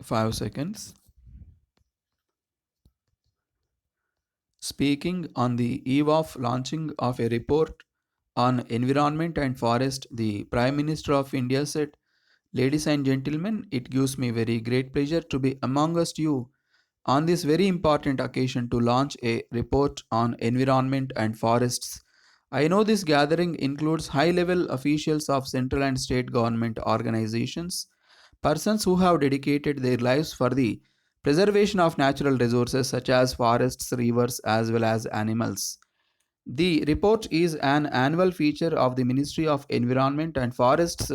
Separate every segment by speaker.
Speaker 1: 5 seconds. Speaking on the eve of launching of a report on environment and forest, the Prime Minister of India said, "Ladies and gentlemen, it gives me very great pleasure to be amongst you on this very important occasion to launch a report on environment and forests. I know this gathering includes high level officials of central and state government organizations, persons who have dedicated their lives for the preservation of natural resources such as forests, rivers, as well as animals. The report is an annual feature of the Ministry of Environment and Forests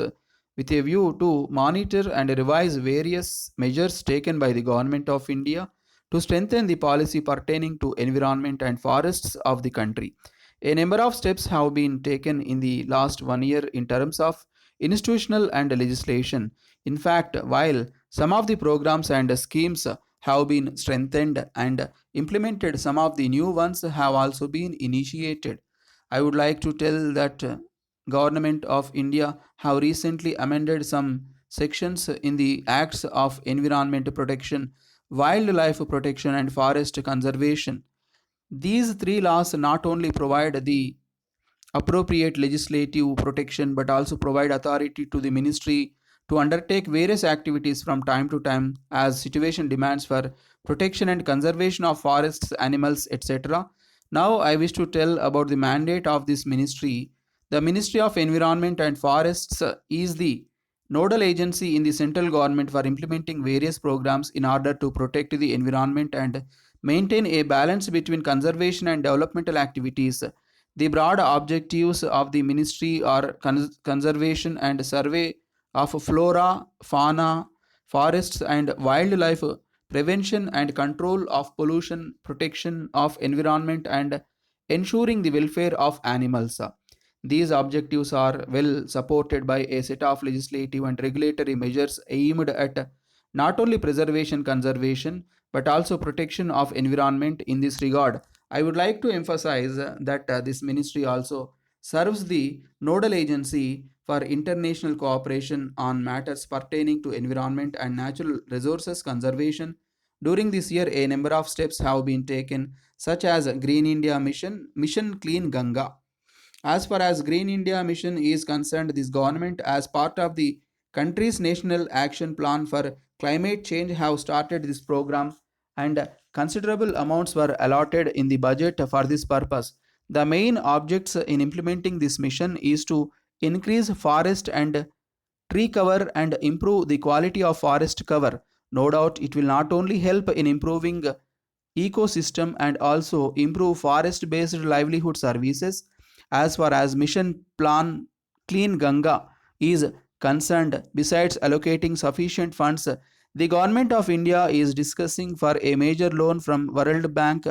Speaker 1: with a view to monitor and revise various measures taken by the Government of India to strengthen the policy pertaining to environment and forests of the country. A number of steps have been taken in the last 1 year in terms of institutional and legislation. In fact, while some of the programs and schemes have been strengthened and implemented, some of the new ones have also been initiated. I would like to tell that Government of India have recently amended some sections in the acts of environment protection, wildlife protection and forest conservation. These three laws not only provide the appropriate legislative protection but also provide authority to the ministry to undertake various activities from time to time as situation demands for protection and conservation of forests, animals, etc. Now I wish to tell about the mandate of this ministry. The Ministry of Environment and Forests is the nodal agency in the central government for implementing various programs in order to protect the environment and maintain a balance between conservation and developmental activities. The broad objectives of the ministry are conservation and survey of flora, fauna, forests, and wildlife, prevention and control of pollution, protection of environment, and ensuring the welfare of animals. These objectives are well supported by a set of legislative and regulatory measures aimed at not only preservation, conservation, but also protection of environment. In this regard, I would like to emphasize that this ministry also serves the nodal agency for international cooperation on matters pertaining to environment and natural resources conservation. During this year, a number of steps have been taken, such as Green India Mission, Mission Clean Ganga. As far as Green India Mission is concerned, this government, as part of the country's national action plan for climate change, have started this program, and considerable amounts were allotted in the budget for this purpose. The main objects in implementing this mission is to increase forest and tree cover and improve the quality of forest cover. No doubt it will not only help in improving ecosystem and also improve forest based livelihood services. As far as mission plan Clean Ganga is concerned, besides allocating sufficient funds, the government of India is discussing for a major loan from World Bank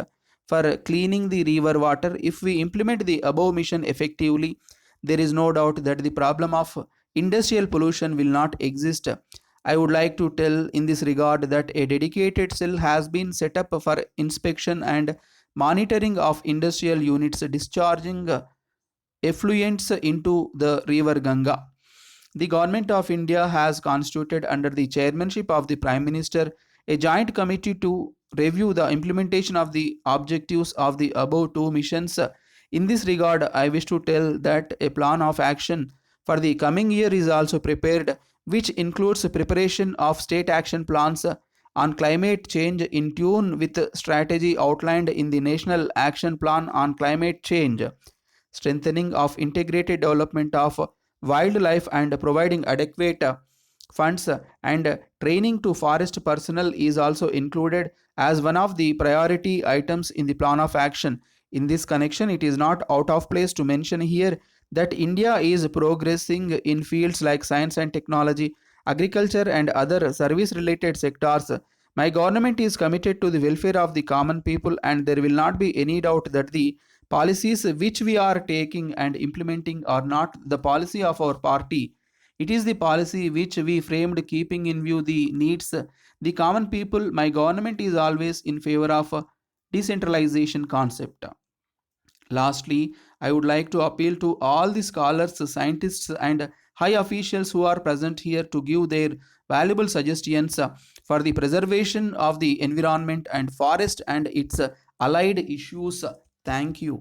Speaker 1: for cleaning the river water. If we implement the above mission effectively, there is no doubt that the problem of industrial pollution will not exist. I would like to tell in this regard that a dedicated cell has been set up for inspection and monitoring of industrial units discharging effluents into the river Ganga. The Government of India has constituted, under the chairmanship of the Prime Minister, a joint committee to review the implementation of the objectives of the above two missions. In this regard, I wish to tell that a plan of action for the coming year is also prepared, which includes preparation of state action plans on climate change in tune with the strategy outlined in the National Action Plan on Climate Change, strengthening of integrated development of wildlife and providing adequate funds and training to forest personnel is also included as one of the priority items in the plan of action. In this connection, it is not out of place to mention here that India is progressing in fields like science and technology, agriculture, and other service related sectors. My government is committed to the welfare of the common people, and there will not be any doubt that the policies which we are taking and implementing are not the policy of our party. It is the policy which we framed keeping in view the needs the common people. My government is always in favor of a decentralization concept. Lastly, I would like to appeal to all the scholars, scientists, and high officials who are present here to give their valuable suggestions for the preservation of the environment and forest and its allied issues. Thank you.